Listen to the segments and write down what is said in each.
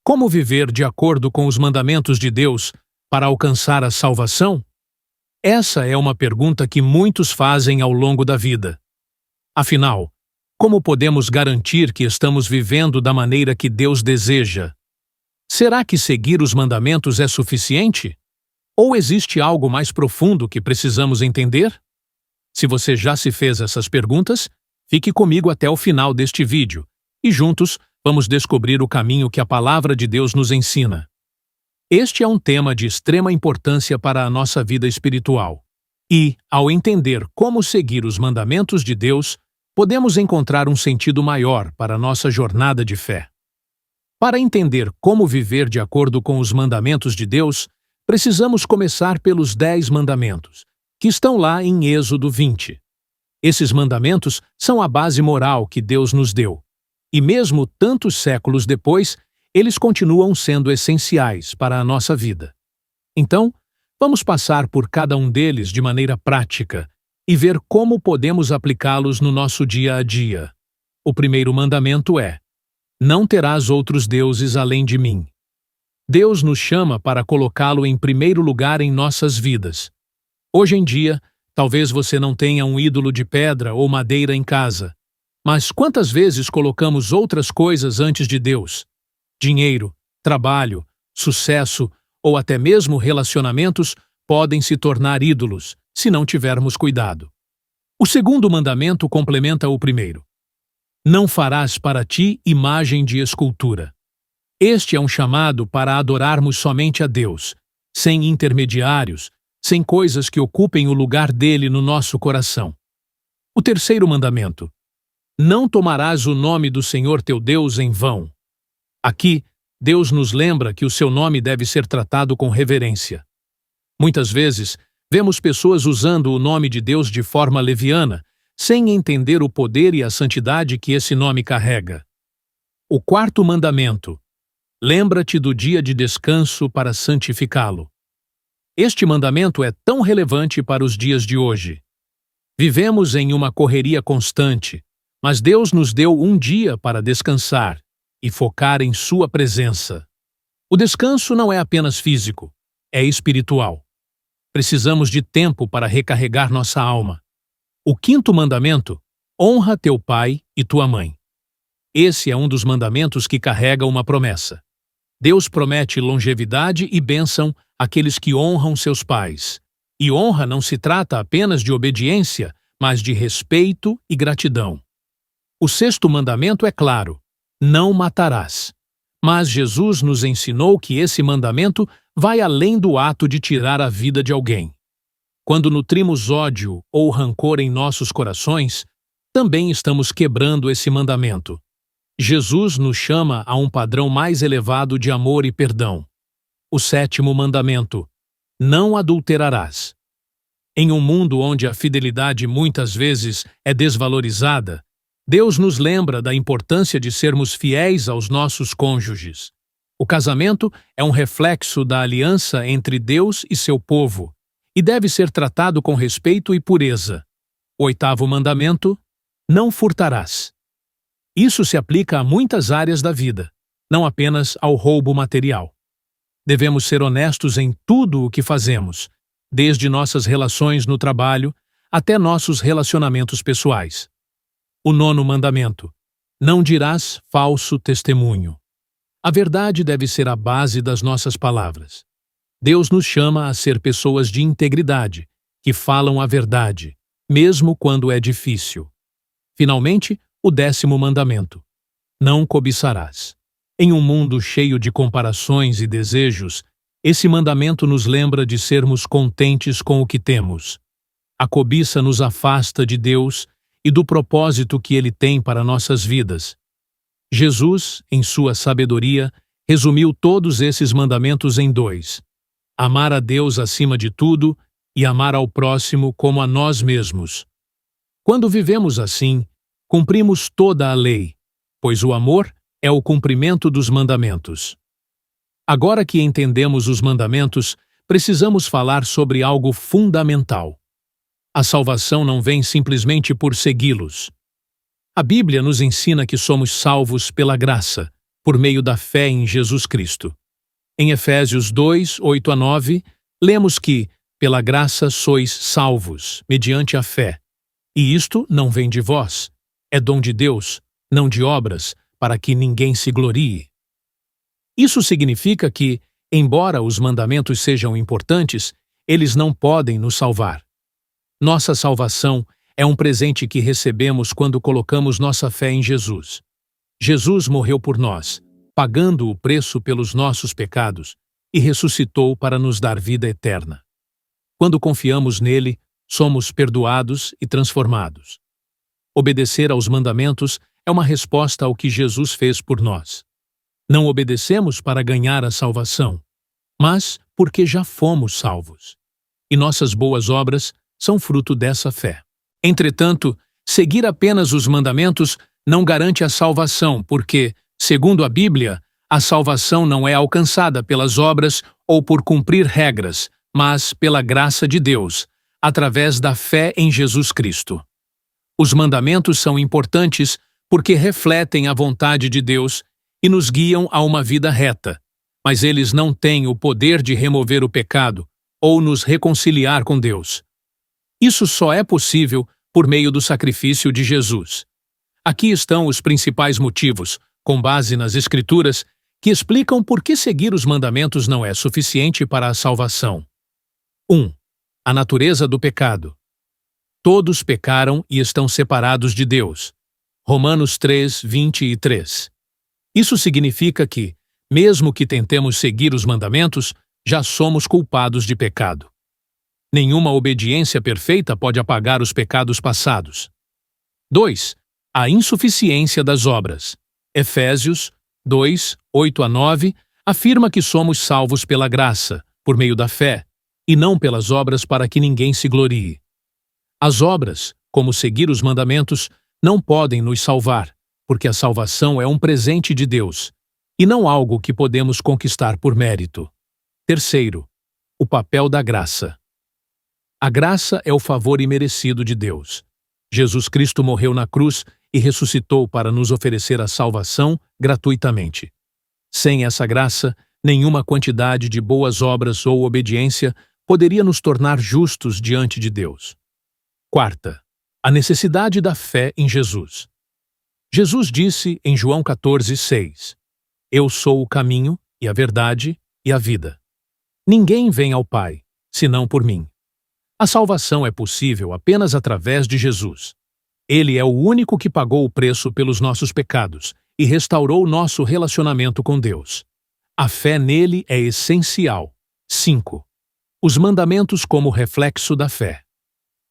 Como viver de acordo com os mandamentos de Deus para alcançar a salvação? Essa é uma pergunta que muitos fazem ao longo da vida. Afinal, como podemos garantir que estamos vivendo da maneira que Deus deseja? Será que seguir os mandamentos é suficiente? Ou existe algo mais profundo que precisamos entender? Se você já se fez essas perguntas, fique comigo até o final deste vídeo e juntos vamos descobrir o caminho que a Palavra de Deus nos ensina. Este é um tema de extrema importância para a nossa vida espiritual. E, ao entender como seguir os mandamentos de Deus, podemos encontrar um sentido maior para a nossa jornada de fé. Para entender como viver de acordo com os mandamentos de Deus, precisamos começar pelos 10 mandamentos, que estão lá em Êxodo 20. Esses mandamentos são a base moral que Deus nos deu. E mesmo tantos séculos depois, eles continuam sendo essenciais para a nossa vida. Então, vamos passar por cada um deles de maneira prática e ver como podemos aplicá-los no nosso dia a dia. O primeiro mandamento é: não terás outros deuses além de mim. Deus nos chama para colocá-lo em primeiro lugar em nossas vidas. Hoje em dia, talvez você não tenha um ídolo de pedra ou madeira em casa. Mas quantas vezes colocamos outras coisas antes de Deus? Dinheiro, trabalho, sucesso ou até mesmo relacionamentos podem se tornar ídolos, se não tivermos cuidado. O segundo mandamento complementa o primeiro. Não farás para ti imagem de escultura. Este é um chamado para adorarmos somente a Deus, sem intermediários, sem coisas que ocupem o lugar dele no nosso coração. O terceiro mandamento. Não tomarás o nome do Senhor teu Deus em vão. Aqui, Deus nos lembra que o seu nome deve ser tratado com reverência. Muitas vezes, vemos pessoas usando o nome de Deus de forma leviana, sem entender o poder e a santidade que esse nome carrega. O quarto mandamento. Lembra-te do dia de descanso para santificá-lo. Este mandamento é tão relevante para os dias de hoje. Vivemos em uma correria constante, mas Deus nos deu um dia para descansar e focar em sua presença. O descanso não é apenas físico, é espiritual. Precisamos de tempo para recarregar nossa alma. O quinto mandamento: honra teu pai e tua mãe. Esse é um dos mandamentos que carrega uma promessa. Deus promete longevidade e bênção àqueles que honram seus pais. E honra não se trata apenas de obediência, mas de respeito e gratidão. O sexto mandamento é claro: não matarás. Mas Jesus nos ensinou que esse mandamento vai além do ato de tirar a vida de alguém. Quando nutrimos ódio ou rancor em nossos corações, também estamos quebrando esse mandamento. Jesus nos chama a um padrão mais elevado de amor e perdão. O sétimo mandamento: não adulterarás. Em um mundo onde a fidelidade muitas vezes é desvalorizada, Deus nos lembra da importância de sermos fiéis aos nossos cônjuges. O casamento é um reflexo da aliança entre Deus e seu povo e deve ser tratado com respeito e pureza. O oitavo mandamento: não furtarás. Isso se aplica a muitas áreas da vida, não apenas ao roubo material. Devemos ser honestos em tudo o que fazemos, desde nossas relações no trabalho até nossos relacionamentos pessoais. O nono mandamento: não dirás falso testemunho. A verdade deve ser a base das nossas palavras. Deus nos chama a ser pessoas de integridade, que falam a verdade, mesmo quando é difícil. Finalmente, o 10º mandamento: não cobiçarás. Em um mundo cheio de comparações e desejos, esse mandamento nos lembra de sermos contentes com o que temos. A cobiça nos afasta de Deus e do propósito que Ele tem para nossas vidas. Jesus, em sua sabedoria, resumiu todos esses mandamentos em 2: amar a Deus acima de tudo e amar ao próximo como a nós mesmos. Quando vivemos assim, cumprimos toda a lei, pois o amor é o cumprimento dos mandamentos. Agora que entendemos os mandamentos, precisamos falar sobre algo fundamental. A salvação não vem simplesmente por segui-los. A Bíblia nos ensina que somos salvos pela graça, por meio da fé em Jesus Cristo. Em Efésios 2, 8 a 9, lemos que, pela graça sois salvos, mediante a fé. E isto não vem de vós, é dom de Deus, não de obras, para que ninguém se glorie. Isso significa que, embora os mandamentos sejam importantes, eles não podem nos salvar. Nossa salvação é um presente que recebemos quando colocamos nossa fé em Jesus. Jesus morreu por nós, pagando o preço pelos nossos pecados, e ressuscitou para nos dar vida eterna. Quando confiamos nele, somos perdoados e transformados. Obedecer aos mandamentos é uma resposta ao que Jesus fez por nós. Não obedecemos para ganhar a salvação, mas porque já fomos salvos. E nossas boas obras são fruto dessa fé. Entretanto, seguir apenas os mandamentos não garante a salvação, porque, segundo a Bíblia, a salvação não é alcançada pelas obras ou por cumprir regras, mas pela graça de Deus, através da fé em Jesus Cristo. Os mandamentos são importantes porque refletem a vontade de Deus e nos guiam a uma vida reta, mas eles não têm o poder de remover o pecado ou nos reconciliar com Deus. Isso só é possível por meio do sacrifício de Jesus. Aqui estão os principais motivos, com base nas Escrituras, que explicam por que seguir os mandamentos não é suficiente para a salvação. 1. A natureza do pecado. Todos pecaram e estão separados de Deus. Romanos 3, 23. Isso significa que, mesmo que tentemos seguir os mandamentos, já somos culpados de pecado. Nenhuma obediência perfeita pode apagar os pecados passados. 2. A insuficiência das obras. Efésios 2, 8 a 9, afirma que somos salvos pela graça, por meio da fé, e não pelas obras para que ninguém se glorie. As obras, como seguir os mandamentos, não podem nos salvar, porque a salvação é um presente de Deus, e não algo que podemos conquistar por mérito. 3. O papel da graça. A graça é o favor imerecido de Deus. Jesus Cristo morreu na cruz e ressuscitou para nos oferecer a salvação gratuitamente. Sem essa graça, nenhuma quantidade de boas obras ou obediência poderia nos tornar justos diante de Deus. 4. A necessidade da fé em Jesus. Jesus disse em João 14, 6: Eu sou o caminho, e a verdade, e a vida. Ninguém vem ao Pai, senão por mim. A salvação é possível apenas através de Jesus. Ele é o único que pagou o preço pelos nossos pecados e restaurou nosso relacionamento com Deus. A fé nele é essencial. 5. Os mandamentos como reflexo da fé.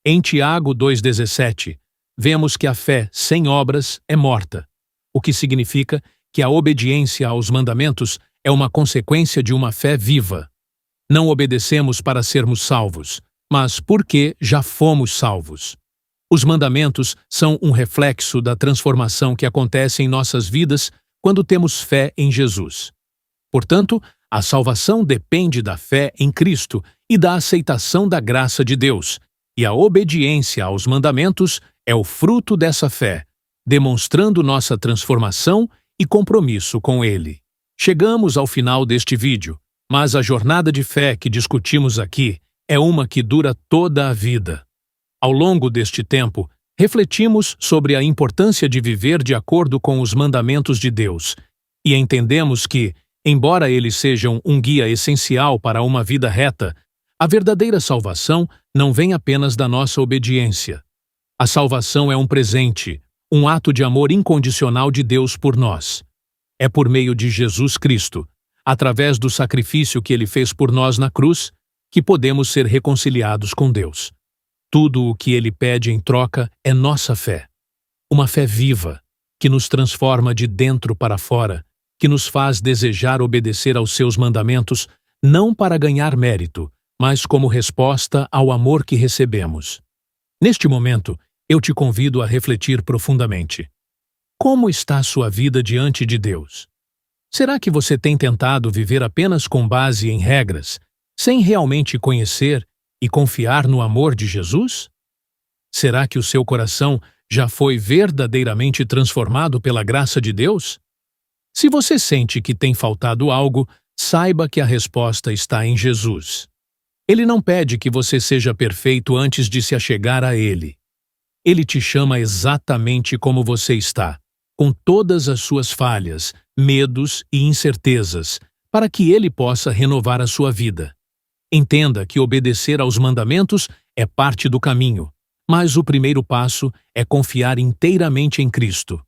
Em Tiago 2,17, vemos que a fé sem obras é morta, o que significa que a obediência aos mandamentos é uma consequência de uma fé viva. Não obedecemos para sermos salvos, mas porque já fomos salvos. Os mandamentos são um reflexo da transformação que acontece em nossas vidas quando temos fé em Jesus. Portanto, a salvação depende da fé em Cristo e da aceitação da graça de Deus, e a obediência aos mandamentos é o fruto dessa fé, demonstrando nossa transformação e compromisso com Ele. Chegamos ao final deste vídeo, mas a jornada de fé que discutimos aqui é uma que dura toda a vida. Ao longo deste tempo, refletimos sobre a importância de viver de acordo com os mandamentos de Deus e entendemos que, embora eles sejam um guia essencial para uma vida reta, a verdadeira salvação não vem apenas da nossa obediência. A salvação é um presente, um ato de amor incondicional de Deus por nós. É por meio de Jesus Cristo, através do sacrifício que Ele fez por nós na cruz, que podemos ser reconciliados com Deus. Tudo o que Ele pede em troca é nossa fé. Uma fé viva, que nos transforma de dentro para fora, que nos faz desejar obedecer aos seus mandamentos, não para ganhar mérito, mas como resposta ao amor que recebemos. Neste momento, eu te convido a refletir profundamente. Como está a sua vida diante de Deus? Será que você tem tentado viver apenas com base em regras, sem realmente conhecer e confiar no amor de Jesus? Será que o seu coração já foi verdadeiramente transformado pela graça de Deus? Se você sente que tem faltado algo, saiba que a resposta está em Jesus. Ele não pede que você seja perfeito antes de se achegar a Ele. Ele te chama exatamente como você está, com todas as suas falhas, medos e incertezas, para que Ele possa renovar a sua vida. Entenda que obedecer aos mandamentos é parte do caminho, mas o primeiro passo é confiar inteiramente em Cristo,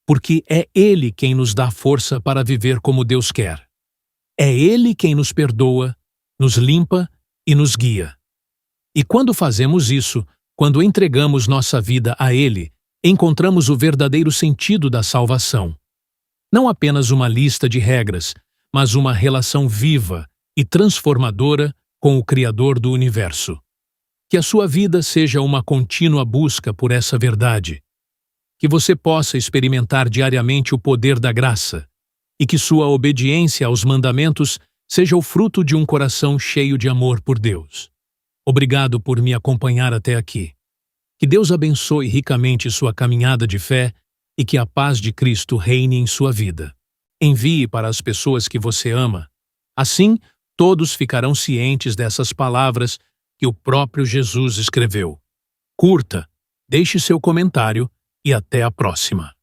porque é Ele quem nos dá força para viver como Deus quer. É Ele quem nos perdoa, nos limpa e nos guia. E quando fazemos isso, quando entregamos nossa vida a Ele, encontramos o verdadeiro sentido da salvação. Não apenas uma lista de regras, mas uma relação viva e transformadora com o Criador do Universo. Que a sua vida seja uma contínua busca por essa verdade. Que você possa experimentar diariamente o poder da graça e que sua obediência aos mandamentos seja o fruto de um coração cheio de amor por Deus. Obrigado por me acompanhar até aqui. Que Deus abençoe ricamente sua caminhada de fé e que a paz de Cristo reine em sua vida. Envie para as pessoas que você ama. Assim, todos ficarão cientes dessas palavras que o próprio Jesus escreveu. Curta, deixe seu comentário e até a próxima.